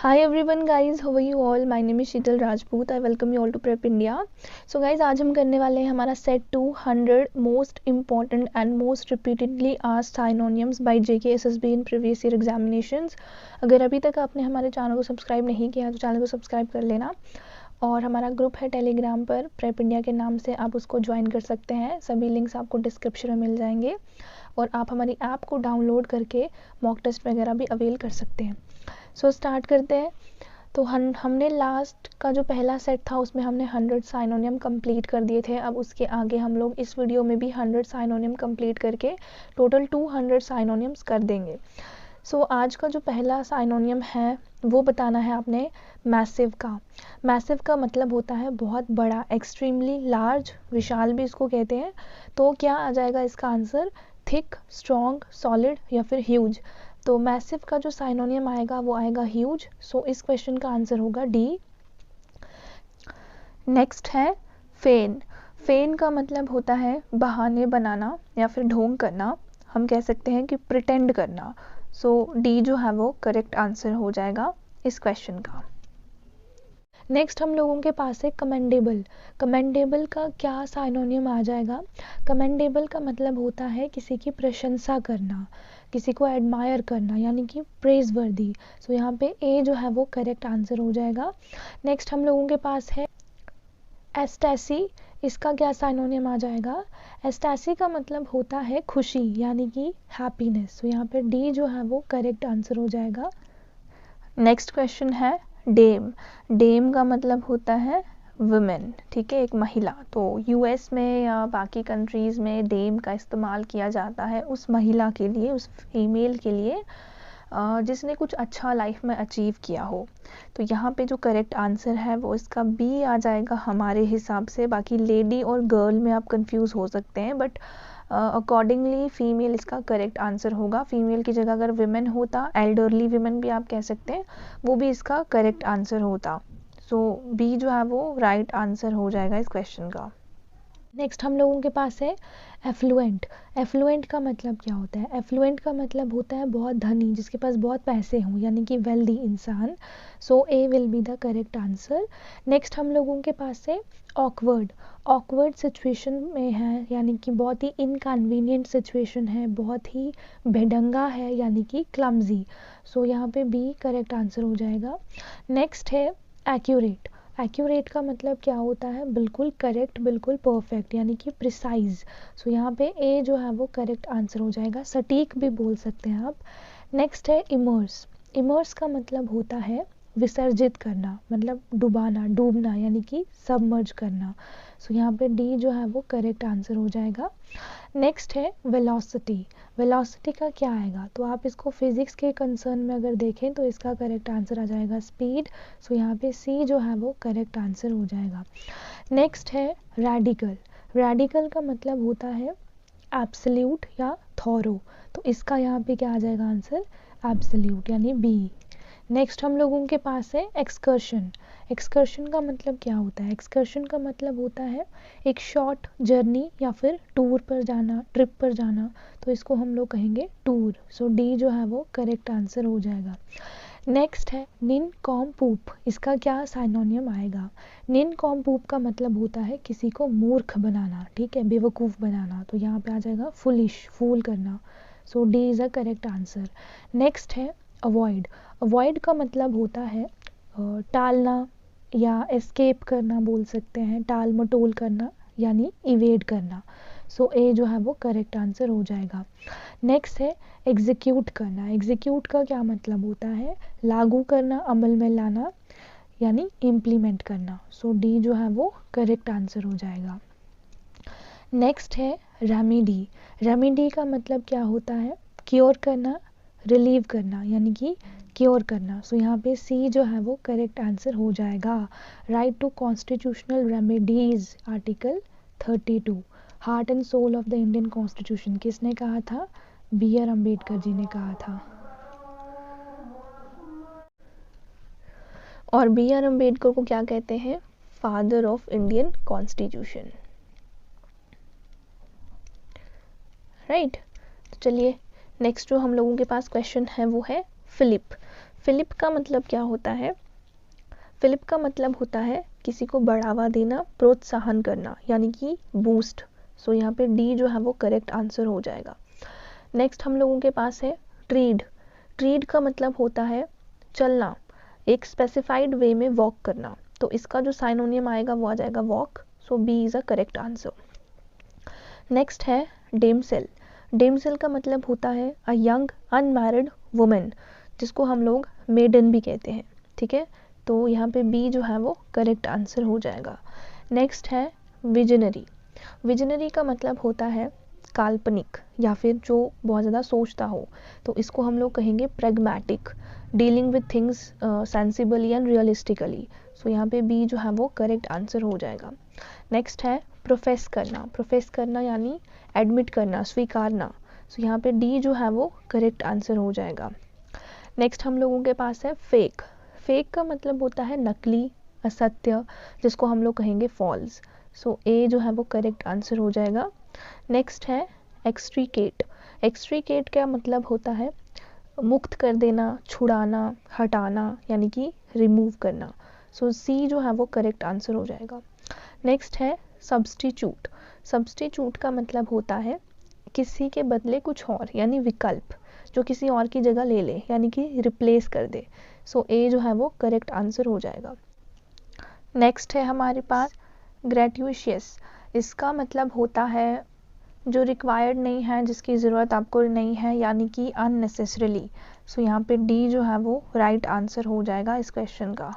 Hi everyone guys, how are you all? My name is Sheetal Rajput. I welcome you all to Prep India. So guys, आज हम करने वाले हैं हमारा set 200 most important and most repeatedly asked synonyms by JK SSB in previous year examinations. अगर अभी तक आपने हमारे चैनल को सब्सक्राइब नहीं किया तो चैनल को सब्सक्राइब कर लेना, और हमारा ग्रुप है टेलीग्राम पर प्रेप इंडिया के नाम से, आप उसको ज्वाइन कर सकते हैं। सभी लिंक्स आपको डिस्क्रिप्शन में मिल जाएंगे, और आप हमारी ऐप को डाउनलोड करके मॉक टेस्ट वगैरह भी अवेल कर सकते हैं। सो स्टार्ट करते हैं। तो हमने लास्ट का जो पहला सेट था उसमें हमने 100 साइनोनियम कंप्लीट कर दिए थे। अब उसके आगे हम लोग इस वीडियो में भी 100 साइनोनियम कंप्लीट करके टोटल 200 साइनोनियम्स कर देंगे। सो आज का जो पहला साइनोनियम है वो बताना है आपने मैसिव का। मैसिव का मतलब होता है बहुत बड़ा, एक्सट्रीमली लार्ज, विशाल भी इसको कहते हैं। तो क्या आ जाएगा इसका आंसर? थिक, स्ट्रॉन्ग, सॉलिड या फिर ह्यूज। तो मैसिव का जो साइनोनियम आएगा वो आएगा ह्यूज। सो इस क्वेश्चन का आंसर होगा डी। नेक्स्ट है फेन। फेन का मतलब होता है बहाने बनाना या फिर ढोंग करना, हम कह सकते हैं कि प्रिटेंड करना। सो डी जो है वो करेक्ट आंसर हो जाएगा इस क्वेश्चन का। नेक्स्ट हम लोगों के पास है कमेंडेबल। कमेंडेबल का क्या साइनोनियम आ जाएगा? कमेंडेबल का मतलब होता है किसी की प्रशंसा करना, किसी को एडमायर करना, यानी कि प्रेज वर्दी। सो यहाँ पे ए जो है वो करेक्ट आंसर हो जाएगा। नेक्स्ट हम लोगों के पास है एस्टैसी। इसका क्या साइनोनियम आ जाएगा? एस्टैसी का मतलब होता है खुशी, यानी कि हैप्पीनेस। सो यहाँ पे डी जो है वो करेक्ट आंसर हो जाएगा। नेक्स्ट क्वेश्चन है डेम। डेम का मतलब होता है वुमेन, ठीक है, एक महिला। तो यूएस में या बाकी कंट्रीज़ में डेम का इस्तेमाल किया जाता है उस महिला के लिए, उस फीमेल के लिए जिसने कुछ अच्छा लाइफ में अचीव किया हो। तो यहाँ पे जो करेक्ट आंसर है वो इसका बी आ जाएगा हमारे हिसाब से। बाकी लेडी और गर्ल में आप कंफ्यूज हो सकते हैं, बट अकॉर्डिंगली फीमेल इसका करेक्ट आंसर होगा। फीमेल की जगह अगर विमेन होता, एल्डरली विमेन भी आप कह सकते हैं, वो भी इसका करेक्ट आंसर होता। सो बी जो है वो राइट आंसर हो जाएगा इस क्वेश्चन का। नेक्स्ट हम लोगों के पास है एफ्लुएंट। एफ्लुएंट का मतलब क्या होता है? एफ्लुएंट का मतलब होता है बहुत धनी, जिसके पास बहुत पैसे हों, यानी कि वेल्दी इंसान। So A will be the correct answer. Next हम लोगों के पास है ऑकवर्ड। ऑकवर्ड सिचुएशन में है, यानी कि बहुत ही इनकन्वीनियंट सिचुएशन है, बहुत ही बेढंगा है, यानी कि क्लमजी। सो यहाँ पे बी करेक्ट आंसर हो जाएगा। नेक्स्ट है एक्यूरेट। एक्यूरेट का मतलब क्या होता है? बिल्कुल करेक्ट, बिल्कुल परफेक्ट, यानी कि प्रिसाइज। सो यहाँ पे ए जो है वो करेक्ट आंसर हो जाएगा। सटीक भी बोल सकते हैं आप। नेक्स्ट है इमर्स। इमर्स का मतलब होता है विसर्जित करना, मतलब डुबाना, डूबना, यानी कि सबमर्ज करना। सो यहाँ पे डी जो है वो करेक्ट आंसर हो जाएगा। नेक्स्ट है वेलोसिटी। वेलोसिटी का क्या आएगा? तो आप इसको फिजिक्स के कंसर्न में अगर देखें तो इसका करेक्ट आंसर आ जाएगा स्पीड। सो यहाँ पे सी जो है वो करेक्ट आंसर हो जाएगा। नेक्स्ट है रेडिकल। रेडिकल का मतलब होता है एब्सोल्यूट या थॉरो। तो इसका यहाँ पे क्या आ जाएगा आंसर? एब्सोल्यूट, यानी बी। नेक्स्ट हम लोगों के पास है एक्सकर्शन। एक्सकर्शन का मतलब क्या होता है? एक्सकर्शन का मतलब होता है एक शॉर्ट जर्नी या फिर टूर पर जाना, ट्रिप पर जाना। तो इसको हम लोग कहेंगे टूर। सो डी जो है वो करेक्ट आंसर हो जाएगा। नेक्स्ट है निनकॉम्पूप। इसका क्या साइनोनियम आएगा? निनकॉम्पूप का मतलब होता है किसी को मूर्ख बनाना, ठीक है, बेवकूफ़ बनाना। तो यहाँ पे आ जाएगा फुलिश, फूल करना। So D is a correct answer. Next है अवॉइड। अवॉइड का मतलब होता है टालना या एस्केप करना बोल सकते हैं, टाल मटोल करना, यानी इवेड करना। सो ए जो है वो करेक्ट आंसर हो जाएगा। नेक्स्ट है एग्जीक्यूट करना। एग्जीक्यूट का क्या मतलब होता है? लागू करना, अमल में लाना, यानी इम्प्लीमेंट करना। सो डी जो है वो करेक्ट आंसर हो जाएगा। नेक्स्ट है रेमेडी। रेमेडी का मतलब क्या होता है? क्योर करना, रिलीव करना, यानी कि क्योर करना। सो यहाँ पे सी जो है वो करेक्ट आंसर हो जाएगा। Right to constitutional remedies, article 32, heart and soul of the Indian constitution. किसने कहा था? बी आर अम्बेडकर जी ने कहा था। और बी आर अम्बेडकर को क्या कहते हैं? Father of Indian constitution, right. तो चलिए नेक्स्ट जो हम लोगों के पास क्वेश्चन है वो है फिलिप। फिलिप का मतलब क्या होता है? फिलिप का मतलब होता है किसी को बढ़ावा देना, प्रोत्साहन करना, यानी कि बूस्ट। सो यहाँ पे डी जो है वो करेक्ट आंसर हो जाएगा। नेक्स्ट हम लोगों के पास है ट्रीड। ट्रीड का मतलब होता है चलना, एक स्पेसिफाइड वे में वॉक करना। तो इसका जो साइनोनियम आएगा वो आ जाएगा walk. So B is a correct answer. Next है डेमसेल। डेमसेल का मतलब होता है अ यंग अनमैरिड वुमेन, जिसको हम लोग मेडन भी कहते हैं। ठीक है, तो यहाँ पे बी जो है वो करेक्ट आंसर हो जाएगा। नेक्स्ट है विजनरी। विजनरी का मतलब होता है काल्पनिक या फिर जो बहुत ज़्यादा सोचता हो, तो इसको हम लोग कहेंगे pragmatic, dealing with things sensibly and realistically. So यहाँ पे बी जो है वो करेक्ट आंसर हो जाएगा। नेक्स्ट है प्रोफेस करना। प्रोफेस करना यानी एडमिट करना, स्वीकारना। सो यहाँ पे डी जो है वो करेक्ट आंसर हो जाएगा। नेक्स्ट हम लोगों के पास है फेक। फेक का मतलब होता है नकली, असत्य, जिसको हम लोग कहेंगे फॉल्स। सो ए जो है वो करेक्ट आंसर हो जाएगा। नेक्स्ट है एक्सट्रीकेट। एक्सट्रीकेट का मतलब होता है मुक्त कर देना, छुड़ाना, हटाना, यानी कि रिमूव करना। सो सी जो है वो करेक्ट आंसर हो जाएगा। नेक्स्ट है सब्स्टिट्यूट। सब्स्टिट्यूट का मतलब होता है किसी के बदले कुछ और, यानी विकल्प, जो किसी और की जगह ले ले, यानी कि रिप्लेस कर दे। सो ए जो है वो करेक्ट आंसर हो जाएगा। नेक्स्ट है हमारे पास ग्रेट्यूशियस। इसका मतलब होता है जो रिक्वायर्ड नहीं है, जिसकी ज़रूरत आपको नहीं है, यानी कि अननेसेसरीली। सो यहाँ पे डी जो है वो राइट आंसर हो जाएगा इस क्वेश्चन का।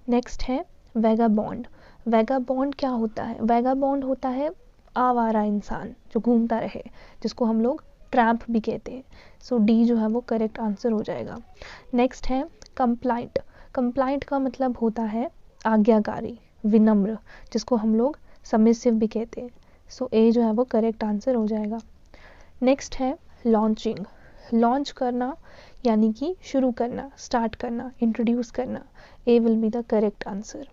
नेक्स्ट है वैगाबॉन्ड। वैगाबॉन्ड क्या होता है? वैगाबॉन्ड होता है आवारा इंसान जो घूमता रहे, जिसको हम लोग ट्रैम्प भी कहते हैं। सो डी जो है वो करेक्ट आंसर हो जाएगा। नेक्स्ट है कंप्लाइंट। कंप्लाइंट का मतलब होता है आज्ञाकारी, विनम्र, जिसको हम लोग सबमिसिव भी कहते हैं। सो ए जो है वो करेक्ट आंसर हो जाएगा। नेक्स्ट है लॉन्चिंग। लॉन्च करना यानी कि शुरू करना, स्टार्ट करना, इंट्रोड्यूस करना। A will be the correct answer.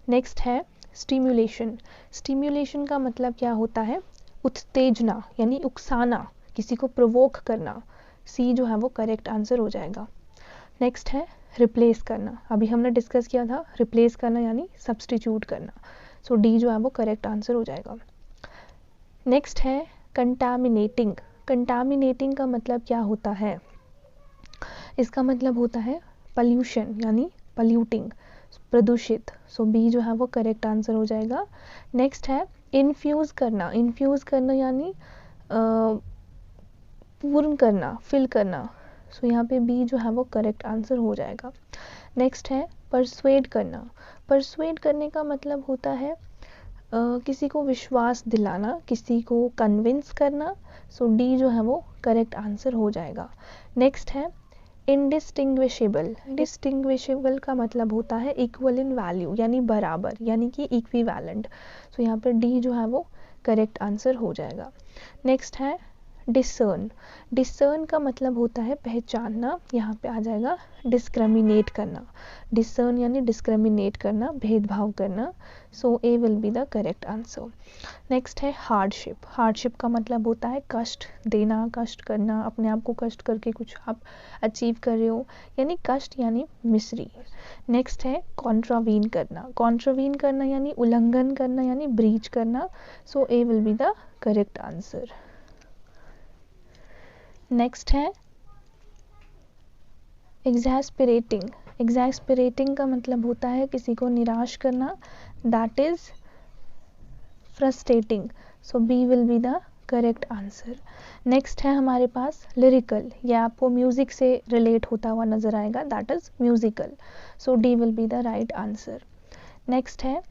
Next है स्टिम्युलेशन। स्टिम्युलेशन का मतलब क्या होता है? उत्तेजना, यानी उकसाना, किसी को प्रोवोक करना। सी जो है वो करेक्ट आंसर हो जाएगा। नेक्स्ट है रिप्लेस करना। अभी हमने डिस्कस किया था रिप्लेस करना यानी सब्स्टिट्यूट करना। सो डी जो है वो करेक्ट आंसर हो जाएगा। नेक्स्ट है कंटामिनेटिंग। कंटामिनेटिंग का मतलब क्या होता है? इसका मतलब होता है पॉल्यूशन, यानी पॉल्यूटिंग, प्रदूषित। सो बी जो है वो करेक्ट आंसर हो जाएगा। नेक्स्ट है इन्फ्यूज़ करना। इन्फ्यूज़ करना यानी पूर्ण करना, फिल करना। सो यहाँ पे बी जो है वो करेक्ट आंसर हो जाएगा। नेक्स्ट है परसुएड करना। परसुएड करने का मतलब होता है किसी को विश्वास दिलाना, किसी को कन्विंस करना। सो डी जो है वो करेक्ट आंसर हो जाएगा। नेक्स्ट है इंडिस्टिंग्विशेबल। डिस्टिंग्विशेबल का मतलब होता है इक्वल इन वैल्यू, यानी बराबर, यानी कि इक्विवेलेंट। सो यहाँ पे डी जो है वो करेक्ट आंसर हो जाएगा। नेक्स्ट है डिसर्न। डिसर्न का मतलब होता है पहचानना, यहाँ पे आ जाएगा डिस्क्रिमिनेट करना। डिसर्न यानी डिस्क्रिमिनेट करना, भेदभाव करना। So A will be the correct answer. Next है हार्डशिप। हार्डशिप का मतलब होता है कष्ट देना, कष्ट करना, अपने आप को कष्ट करके कुछ आप अचीव कर रहे हो, यानी कष्ट यानी मिसरी। नेक्स्ट है कॉन्ट्रावीन करना। कॉन्ट्रावीन करना यानी उल्लंघन करना, यानी ब्रीच करना। So A will be the correct answer. Next है एग्जैस्पिरेटिंग। एग्जैस्पिरेटिंग का मतलब होता है किसी को निराश करना, that is frustrating. So B will be the correct answer. Next है हमारे पास लिरिकल। ये आपको म्यूजिक से रिलेट होता हुआ नजर आएगा, that is musical. So D will be the right answer. Next है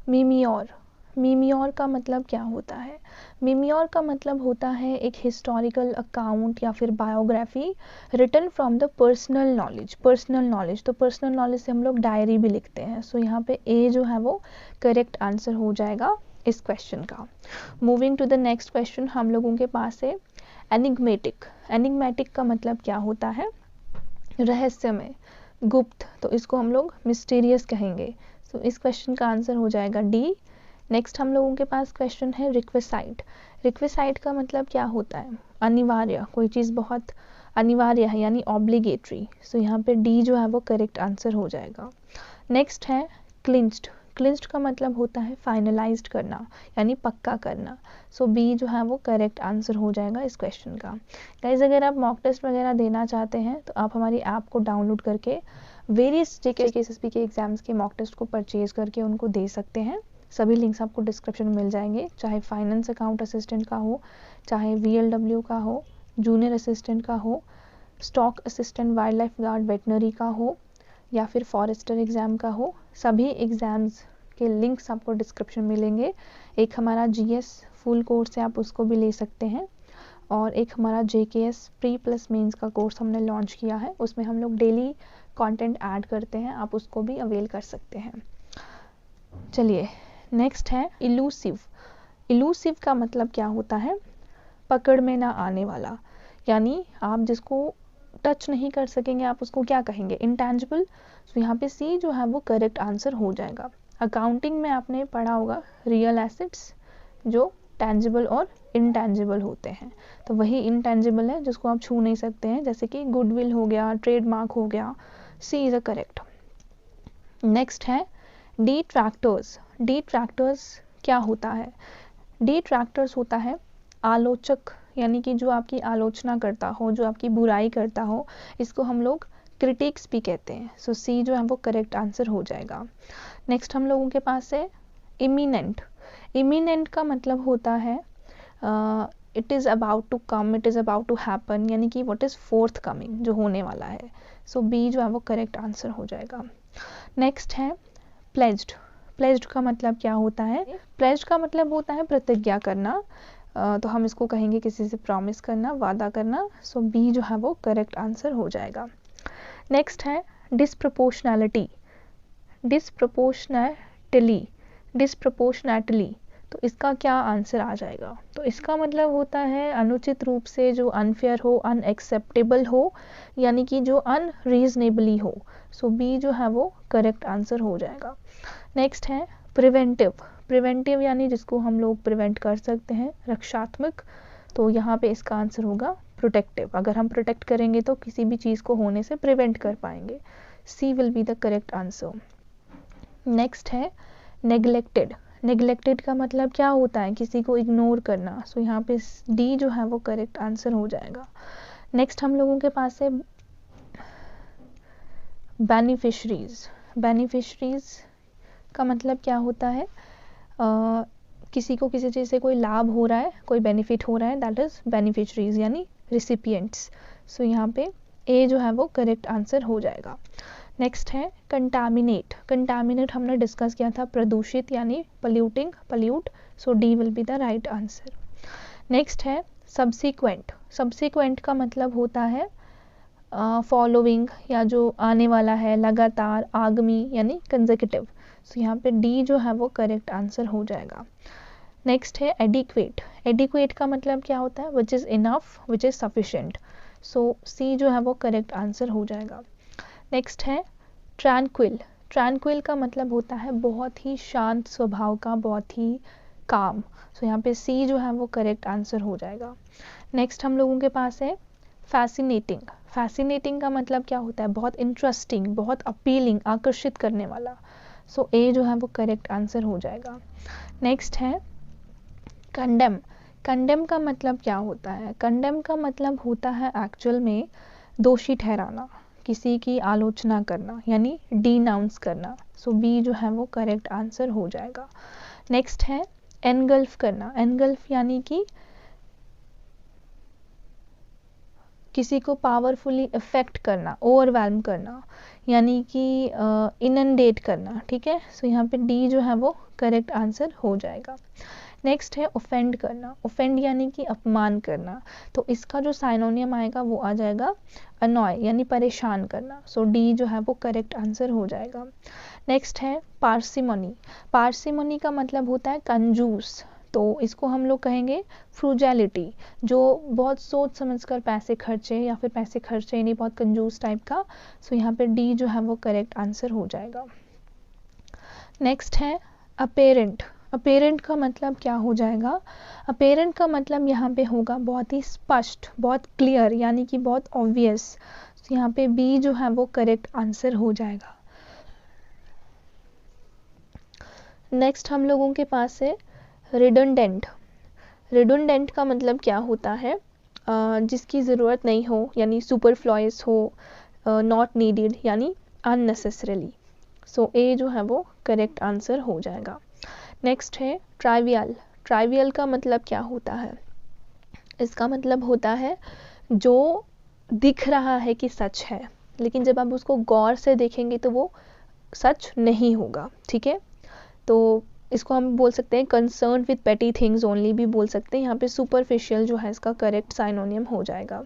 मीमियोर। मीमियोर का मतलब क्या होता है? मीमियोर का मतलब होता है एक हिस्टोरिकल अकाउंट या फिर biography written from the personal knowledge. Personal knowledge, तो पर्सनल नॉलेज से हम लोग डायरी भी लिखते हैं। सो यहाँ पे ए जो है वो करेक्ट आंसर हो जाएगा इस क्वेश्चन का। Moving to the next question, हम लोगों के पास है एनिग्मेटिक। एनिग्मेटिक का मतलब क्या होता है? रहस्यमय, गुप्त, तो इसको हम लोग मिस्टीरियस कहेंगे। सो इस क्वेश्चन का आंसर हो जाएगा डी। नेक्स्ट हम लोगों के पास क्वेश्चन है रिक्वेसाइट। रिक्वेसाइट का मतलब क्या होता है? अनिवार्य, कोई चीज़ बहुत अनिवार्य है यानी ऑब्लिगेटरी, सो यहाँ पे डी जो है वो करेक्ट आंसर हो जाएगा। नेक्स्ट है क्लिंच्ड। क्लिंच्ड का मतलब होता है फाइनलाइज्ड करना यानी पक्का करना, सो बी जो है वो करेक्ट आंसर हो जाएगा इस क्वेश्चन का। गाइस अगर आप मॉक टेस्ट वगैरह देना चाहते हैं तो आप हमारी ऐप को डाउनलोड करके वेरियस जेके एसएसबी के एग्जाम्स के मॉक टेस्ट को परचेज करके उनको दे सकते हैं। सभी लिंक्स आपको डिस्क्रिप्शन में मिल जाएंगे, चाहे फाइनेंस अकाउंट असिस्टेंट का हो, चाहे वीएलडब्ल्यू का हो, जूनियर असिस्टेंट का हो, stock assistant wild life guard veterinary का हो, या फिर फॉरेस्टर एग्ज़ाम का हो। सभी एग्ज़ाम्स के लिंक्स आपको डिस्क्रिप्शन में मिलेंगे। एक हमारा जीएस फुल कोर्स है, आप उसको भी ले सकते हैं, और एक हमारा जेकेएस प्री प्लस मेंस का कोर्स हमने लॉन्च किया है, उसमें हम लोग डेली कंटेंट ऐड करते हैं, आप उसको भी अवेल कर सकते हैं। चलिए नेक्स्ट है इलूसिव। इलूसिव का मतलब क्या होता है? पकड़ में ना आने वाला, यानी आप जिसको टच नहीं कर सकेंगे आप उसको क्या कहेंगे? इंटैंजिबल। तो यहाँ पे सी जो है वो करेक्ट आंसर हो जाएगा। अकाउंटिंग में आपने पढ़ा होगा रियल एसेट्स जो टैंजिबल और इनटैंजिबल होते हैं, तो वही इनटैंजिबल है जिसको आप छू नहीं सकते हैं, जैसे कि गुडविल हो गया, ट्रेडमार्क हो गया। सी इज़ अ करेक्ट। नेक्स्ट है डिट्रैक्टर्स। डिट्रैक्टर्स क्या होता है? डिट्रैक्टर्स होता है आलोचक, यानी कि जो आपकी आलोचना करता हो, जो आपकी बुराई करता हो, इसको हम लोग क्रिटिक्स भी कहते हैं। सो सी जो है वो करेक्ट आंसर हो जाएगा। नेक्स्ट हम लोगों के पास है इमिनेंट। इमिनेंट का मतलब होता है it is about to come, it is about to happen, यानी कि व्हाट इज़ फोर्थ कमिंग, जो होने वाला है। सो बी जो है वो करेक्ट आंसर हो जाएगा। नेक्स्ट है प्लेज्ड। प्लेज्ड का मतलब क्या होता है? प्लेज्ड का मतलब होता है प्रतिज्ञा करना, तो हम इसको कहेंगे किसी से प्रॉमिस करना, वादा करना। सो बी जो है वो करेक्ट आंसर हो जाएगा। नेक्स्ट है डिस्प्रपोर्शनैलिटी। डिस्प्रपोर्शनैटली, डिस्प्रपोर्शनैटली, तो इसका क्या आंसर आ जाएगा? तो इसका मतलब होता है अनुचित रूप से, जो अनफेयर हो, अनएक्सेप्टेबल हो, यानी कि जो अनरीजनेबली हो। सो बी जो है वो करेक्ट आंसर हो जाएगा। नेक्स्ट है प्रिवेंटिव। प्रिवेंटिव यानी जिसको हम लोग प्रिवेंट कर सकते हैं, रक्षात्मक, तो यहाँ पे इसका आंसर होगा प्रोटेक्टिव। अगर हम प्रोटेक्ट करेंगे तो किसी भी चीज़ को होने से प्रिवेंट कर पाएंगे। C will be the correct answer. Next है नेग्लेक्टेड। नेग्लेक्टेड का मतलब क्या होता है? किसी को इग्नोर करना। सो यहाँ पे डी जो है वो करेक्ट आंसर हो जाएगा। नेक्स्ट हम लोगों के पास है बेनिफिशरीज। बेनिफिशरीज का मतलब क्या होता है? किसी को किसी चीज़ से कोई लाभ हो रहा है, कोई बेनिफिट हो रहा है, दैट इज़ बेनिफिशरीज यानी रिसिपिएंट्स। सो यहाँ पे ए जो है वो करेक्ट आंसर हो जाएगा। नेक्स्ट है कंटामिनेट। कंटामिनेट हमने डिस्कस किया था, प्रदूषित यानी polluting, pollute. So D will be the right answer. Next है सब्सिक्वेंट। सब्सिक्वेंट का मतलब होता है फॉलोइंग, या जो आने वाला है, लगातार, आगामी यानी कंसेक्यूटिव। सो यहाँ पे डी जो है वो करेक्ट आंसर हो जाएगा। नेक्स्ट है एडिक्वेट। एडिक्वेट का मतलब क्या होता है? Which is enough, which is sufficient. So C जो है वो करेक्ट आंसर हो जाएगा। नेक्स्ट है ट्रैंक्विल। ट्रैंक्विल का मतलब होता है बहुत ही शांत स्वभाव का, बहुत ही काम। सो यहाँ पे सी जो है वो करेक्ट आंसर हो जाएगा। नेक्स्ट हम लोगों के पास है फैसिनेटिंग। फैसिनेटिंग का मतलब क्या होता है? बहुत इंटरेस्टिंग, बहुत अपीलिंग, आकर्षित करने वाला। सो ए जो है वो करेक्ट आंसर हो जाएगा। नेक्स्ट है कंडेम। कंडेम का मतलब क्या होता है? कंडेम का मतलब होता है एक्चुअल में दोषी ठहराना, किसी की आलोचना करना, यानी डिनाउंस करना। सो बी जो है वो करेक्ट आंसर हो जाएगा। नेक्स्ट है एनगल्फ करना। एनगल्फ यानी कि किसी को पावरफुली इफेक्ट करना, ओवरवेल्म करना, यानी कि इनंडेट करना। ठीक है, सो यहाँ पे डी जो है वो करेक्ट आंसर हो जाएगा। नेक्स्ट है ऑफेंड करना। ऑफेंड यानी कि अपमान करना, तो इसका जो साइनोनियम आएगा वो आ जाएगा अनॉय, यानी परेशान करना। सो डी जो है वो करेक्ट आंसर हो जाएगा। नेक्स्ट है पार्सिमनी। पार्सिमनी का मतलब होता है कंजूस, तो इसको हम लोग कहेंगे फ्रूजैलिटी, जो बहुत सोच समझकर पैसे खर्चे, या फिर पैसे खर्चे नहीं, बहुत कंजूस टाइप का। सो यहाँ पे डी जो है वो करेक्ट आंसर हो जाएगा। नेक्स्ट है अपेरेंट। अपेरेंट का मतलब क्या हो जाएगा? अपेरेंट का मतलब यहाँ पे होगा बहुत ही स्पष्ट, बहुत क्लियर, यानी कि बहुत ऑब्वियस। तो यहाँ पे बी जो है वो करेक्ट आंसर हो जाएगा। नेक्स्ट हम लोगों के पास है रिडंडेंट। रिडंडेंट का मतलब क्या होता है? जिसकी ज़रूरत नहीं हो, यानी सुपरफ्लुअस हो, नॉट नीडेड, यानी अननेसेसरीली। सो ए जो है वो करेक्ट आंसर हो जाएगा। नेक्स्ट है ट्राइवियल। ट्राइवियल का मतलब क्या होता है? इसका मतलब होता है जो दिख रहा है कि सच है, लेकिन जब आप उसको गौर से देखेंगे तो वो सच नहीं होगा। ठीक है, तो इसको हम बोल सकते हैं concern with petty things only भी बोल सकते हैं। यहाँ पे सुपरफिशियल जो है इसका करेक्ट साइनोनियम हो जाएगा।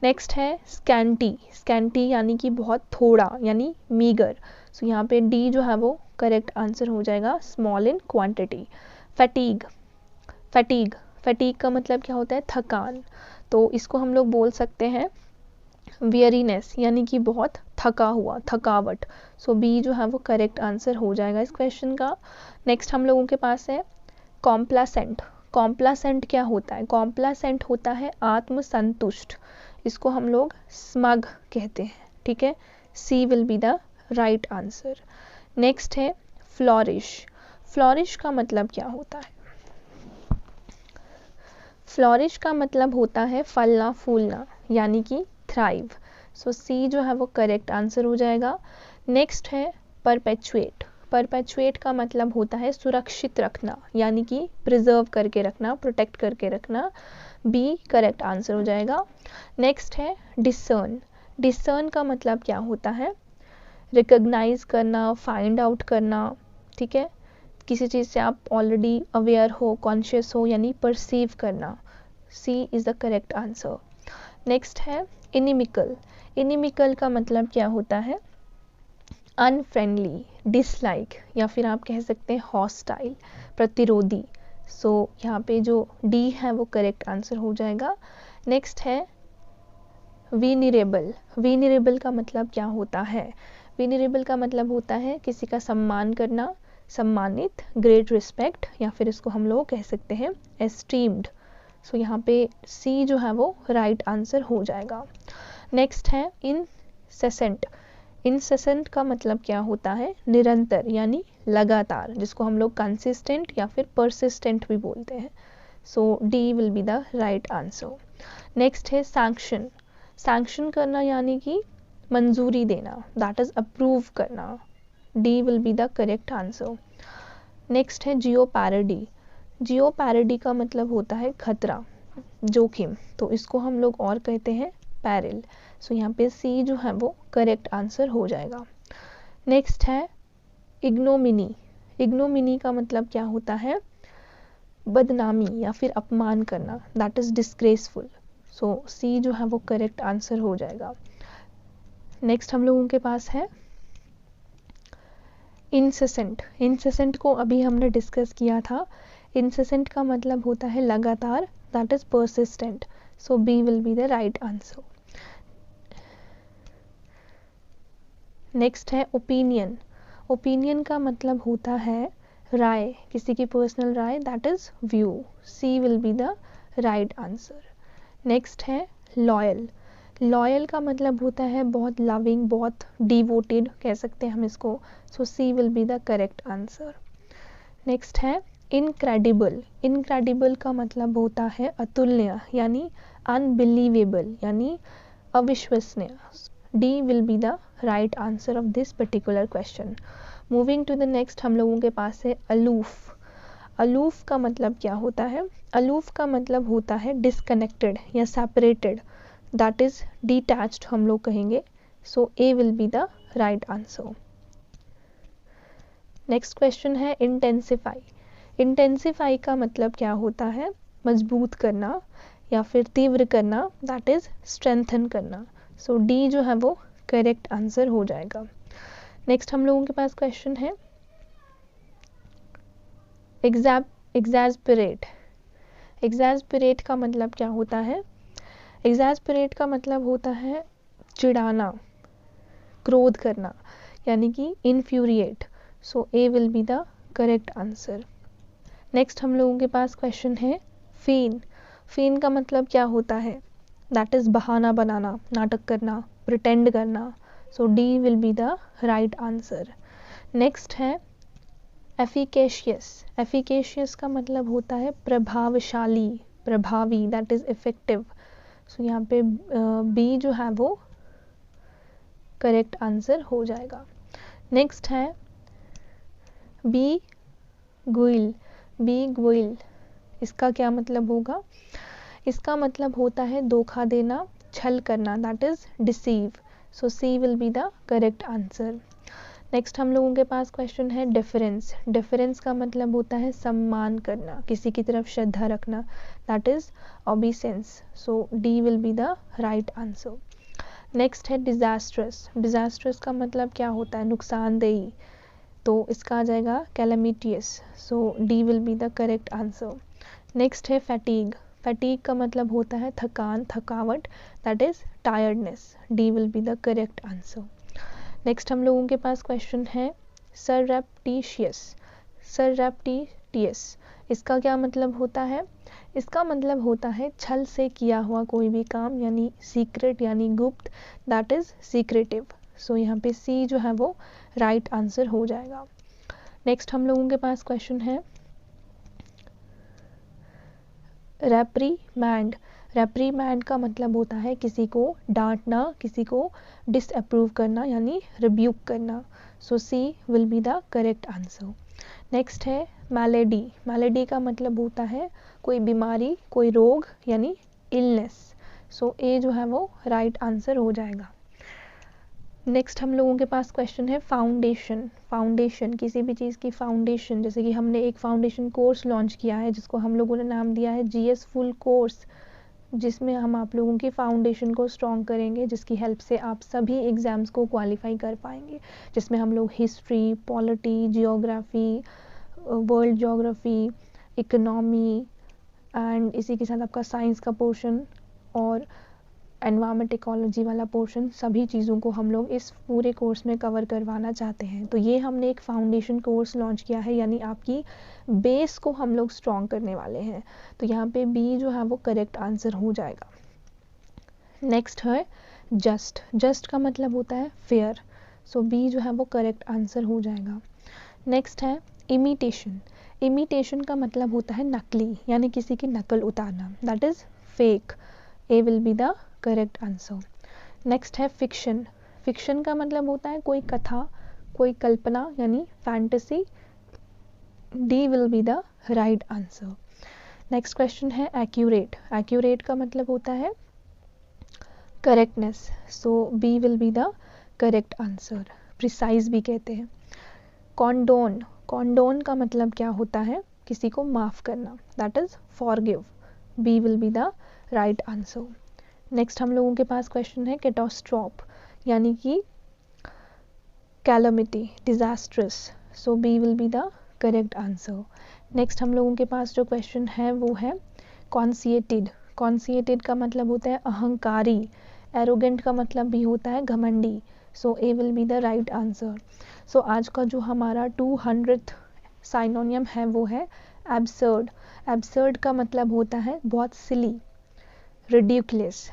नेक्स्ट है स्कैंटी। स्कैंटी यानी कि बहुत थोड़ा, यानी मीगर। सो यहाँ पे डी जो है वो करेक्ट आंसर हो जाएगा, small in quantity. Fatigue. Fatigue fatigue का मतलब क्या होता है? थकान। तो इसको हम लोग बोल सकते हैं वियरीनेस, यानी कि बहुत थका हुआ, थकावट। सो बी जो है वो करेक्ट आंसर हो जाएगा इस क्वेश्चन का। नेक्स्ट हम लोगों के पास है कॉम्प्लासेंट। कॉम्प्लासेंट क्या होता है? कॉम्प्लासेंट होता है आत्मसंतुष्ट। इसको हम लोग स्मग कहते हैं। ठीक है, C will be the right answer. Next है फ्लॉरिश। फ्लॉरिश का मतलब क्या होता है? फ्लॉरिश का मतलब होता है फलना फूलना, यानी कि थ्राइव। सो सी जो है वो करेक्ट आंसर हो जाएगा। नेक्स्ट है परपेचुएट। परपेचुएट का मतलब होता है सुरक्षित रखना, यानी कि प्रिजर्व करके रखना, प्रोटेक्ट करके रखना। बी करेक्ट आंसर हो जाएगा। नेक्स्ट है डिसर्न। डिसर्न का मतलब क्या होता है? रिकॉग्नाइज करना, फाइंड आउट करना। ठीक है, किसी चीज़ से आप ऑलरेडी अवेयर हो, कॉन्शियस हो, यानी परसीव करना। C is the correct answer. Next है इनिमिकल। इनिमिकल का मतलब क्या होता है? अनफ्रेंडली, डिसलाइक, या फिर आप कह सकते हैं हॉस्टाइल, प्रतिरोधी। सो यहाँ पे जो डी है वो करेक्ट आंसर हो जाएगा। नेक्स्ट है वीनरेबल। वीनरेबल का मतलब क्या होता है? वीनरेबल का मतलब होता है किसी का सम्मान करना, सम्मानित, ग्रेट रिस्पेक्ट, या फिर इसको हम लोग कह सकते हैं एस्टीम्ड। सो यहाँ पे सी जो है वो राइट आंसर हो जाएगा। नेक्स्ट है इनसेसेंट। इनसेसेंट का मतलब क्या होता है? निरंतर, यानी लगातार, जिसको हम लोग कंसिस्टेंट या फिर परसिस्टेंट भी बोलते हैं। So D will be the right answer. Next है सैंक्शन। सैंक्शन करना यानी कि मंजूरी देना, दैट इज अप्रूव करना। D will be the correct answer. Next है जियो पैरोडी। जियो पैरोडी का मतलब होता है खतरा, जोखिम। तो इसको हम लोग और कहते हैं पैरिल। सो यहाँ पे सी जो है वो करेक्ट आंसर हो जाएगा। नेक्स्ट है इग्नोमिनी। इग्नोमिनी का मतलब क्या होता है? बदनामी या फिर अपमान करना, that is disgraceful. So C जो है वो करेक्ट आंसर हो जाएगा। नेक्स्ट हम लोगों के पास है इंसेसेंट। इंसेसेंट को अभी हमने डिस्कस किया था। इंसेसेंट का मतलब होता है लगातार, that is persistent. So B will be the right answer. Next है ओपिनियन। ओपिनियन का मतलब होता है राय, किसी की पर्सनल राय, that is view. C will be the right answer. Next है लॉयल। लॉयल का मतलब होता है बहुत लविंग, बहुत डिवोटेड कह सकते हैं हम इसको। So C will be the correct answer. Next है इनक्रेडिबल। इनक्रेडिबल का मतलब होता है अतुलनीय, यानी अनबिलीवेबल, यानी अविश्वसनीय। D will be the right answer of this particular question. Moving to the next हम लोगों के पास है अलूफ। अलूफ का मतलब क्या होता है? अलूफ का मतलब होता है डिसकनेक्टेड या सेपरेटेड, दैट इज डिटैच्ड हम लोग कहेंगे। So A will be the right answer. Next question है इंटेंसिफाई। इंटेंसिफाई का मतलब क्या होता है? मजबूत करना या फिर तीव्र करना, दैट इज स्ट्रेंथन करना। सो डी जो है वो करेक्ट आंसर हो जाएगा। नेक्स्ट हम लोगों के पास क्वेश्चन है एग्जैस्परेट। एग्जैस्परेट का मतलब क्या होता है? एग्जैस्परेट का मतलब होता है चिढ़ाना, क्रोध करना, यानी कि infuriate. So A will be the correct answer. Next हम लोगों के पास क्वेश्चन है फेन। फेन का मतलब क्या होता है? दैट इज़ बहाना बनाना, नाटक करना, प्रिटेंड करना। So D will be the right answer. Next है एफिकेशियस। एफिकेशियस का मतलब होता है प्रभावशाली, प्रभावी, दैट इज़ इफेक्टिव। सो यहाँ पे बी जो है वो करेक्ट आंसर हो जाएगा। नेक्स्ट है बी गुइल। बी गुइल, इसका क्या मतलब होगा? इसका मतलब होता है धोखा देना, छल करना, that is deceive. So C will be the correct answer. Next हम लोगों के पास क्वेश्चन है डिफरेंस। डिफरेंस का मतलब होता है सम्मान करना, किसी की तरफ श्रद्धा रखना, that is obeisance. So D will be the right answer. Next है डिजास्ट्रस। डिजास्ट्रस का मतलब क्या होता है? नुकसानदेही, तो इसका आ जाएगा calamitous. So D will be the correct answer. Next है फैटीग। फैटीग का मतलब होता है थकान, थकावट, that is tiredness. D will be the correct answer. Next हम लोगों के पास क्वेश्चन है सररेप्टिशियस। सररेप्टिशियस, इसका क्या मतलब होता है? इसका मतलब होता है छल से किया हुआ कोई भी काम, यानी सीक्रेट यानी गुप्त, दैट इज सीक्रेटिव। सो यहाँ पे सी जो है वो राइट आंसर हो जाएगा। नेक्स्ट हम लोगों के पास क्वेश्चन है रेप्रीमैंड। रेप्रीमैंड का मतलब होता है किसी को डांटना, किसी को डिसअप्रूव करना, यानी रिब्यूक करना। So C will be the correct answer. Next है मैलेडी। मैलेडी का मतलब होता है कोई बीमारी, कोई रोग, यानी इलनेस। सो ए जो है वो राइट आंसर हो जाएगा। नेक्स्ट हम लोगों के पास क्वेश्चन है फाउंडेशन। फाउंडेशन, किसी भी चीज़ की फाउंडेशन, जैसे कि हमने एक फाउंडेशन कोर्स लॉन्च किया है जिसको हम लोगों ने नाम दिया है जीएस फुल कोर्स, जिसमें हम आप लोगों की फाउंडेशन को स्ट्रॉन्ग करेंगे, जिसकी हेल्प से आप सभी एग्ज़ाम्स को क्वालिफाई कर पाएंगे, जिसमें हम लोग history, polity, geography, world geography, economy and इसी के साथ आपका साइंस का पोर्शन और एनवायरमेंट इकोलॉजी वाला पोर्शन, सभी चीज़ों को हम लोग इस पूरे कोर्स में कवर करवाना चाहते हैं। तो ये हमने एक फाउंडेशन कोर्स लॉन्च किया है, यानी आपकी बेस को हम लोग स्ट्रॉन्ग करने वाले हैं। तो यहाँ पे बी जो है वो करेक्ट आंसर हो जाएगा। नेक्स्ट है जस्ट। जस्ट का मतलब होता है फेयर। सो बी जो है वो करेक्ट आंसर हो जाएगा। नेक्स्ट है इमिटेशन। इमिटेशन का मतलब होता है नकली, यानी किसी की नकल उतारना, that is fake. A will be the correct answer. Next है फिक्शन। फिक्शन का मतलब होता है कोई कथा, कोई कल्पना, यानी fantasy. D will be the right answer. Next question है एक्यूरेट। एक्यूरेट का मतलब होता है correctness. So B will be the correct answer. Precise भी कहते हैं। कॉन्डोन। कॉन्डोन का मतलब क्या होता है? किसी को माफ करना, that is forgive. B will be the right answer. Next हम लोगों के पास क्वेश्चन है कैटास्ट्रॉफ, यानी कि calamity, disastrous. So B will be the correct answer. Next हम लोगों के पास जो क्वेश्चन है वो है कॉन्सिएटेड। कॉन्सिएटेड का मतलब होता है अहंकारी। एरोगेंट का मतलब भी होता है घमंडी। So A will be the right answer. So आज का जो हमारा 200th साइनोनियम है वो है एब्सर्ड। एब्सर्ड का मतलब होता है बहुत सिली, रिडिकुलस,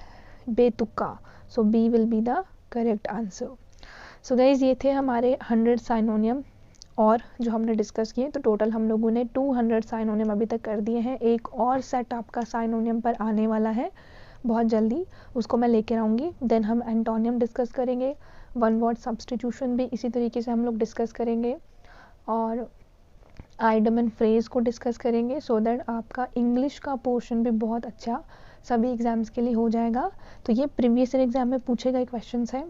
बेतुका। So B will be the correct answer. So guys ये थे हमारे 100 साइनोनियम और जो हमने डिस्कस किए। तो टोटल हम लोगों ने 200 साइनोनियम अभी तक कर दिए हैं। एक और सेट आपका साइनोनियम पर आने वाला है बहुत जल्दी, उसको मैं लेकर आऊँगी। देन हम एंटोनियम डिस्कस करेंगे, वन वर्ड सब्स्टिट्यूशन भी इसी तरीके से हम लोग डिस्कस करेंगे और आइडम एंड फ्रेज को डिस्कस करेंगे, सो दैट आपका इंग्लिश का पोर्शन भी बहुत अच्छा सभी एग्जाम्स के लिए हो जाएगा। तो ये प्रीवियस ईयर एग्जाम में पूछे गए क्वेश्चंस हैं,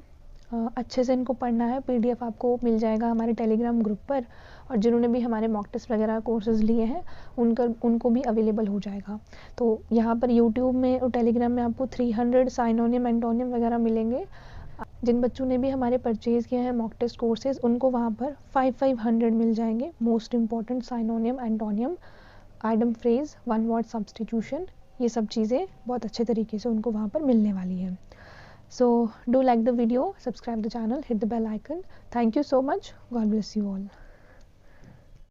अच्छे से इनको पढ़ना है। पीडीएफ आपको मिल जाएगा हमारे टेलीग्राम ग्रुप पर, और जिन्होंने भी हमारे मॉक टेस्ट वगैरह कोर्सेज लिए हैं उनको भी अवेलेबल हो जाएगा। तो यहाँ पर यूट्यूब में और टेलीग्राम में आपको 300 साइनोनियम एंटोनियम वगैरह मिलेंगे। जिन बच्चों ने भी हमारे परचेज़ किए हैं मॉक टेस्ट कोर्सेज, उनको वहाँ पर 500 मिल जाएंगे। Most important synonym, antonym, idem phrase, one word substitution, ये सब चीज़ें बहुत अच्छे तरीके से उनको वहाँ पर मिलने वाली हैं। So do like the video, subscribe the channel, hit the bell icon. Thank you so much. God bless you all.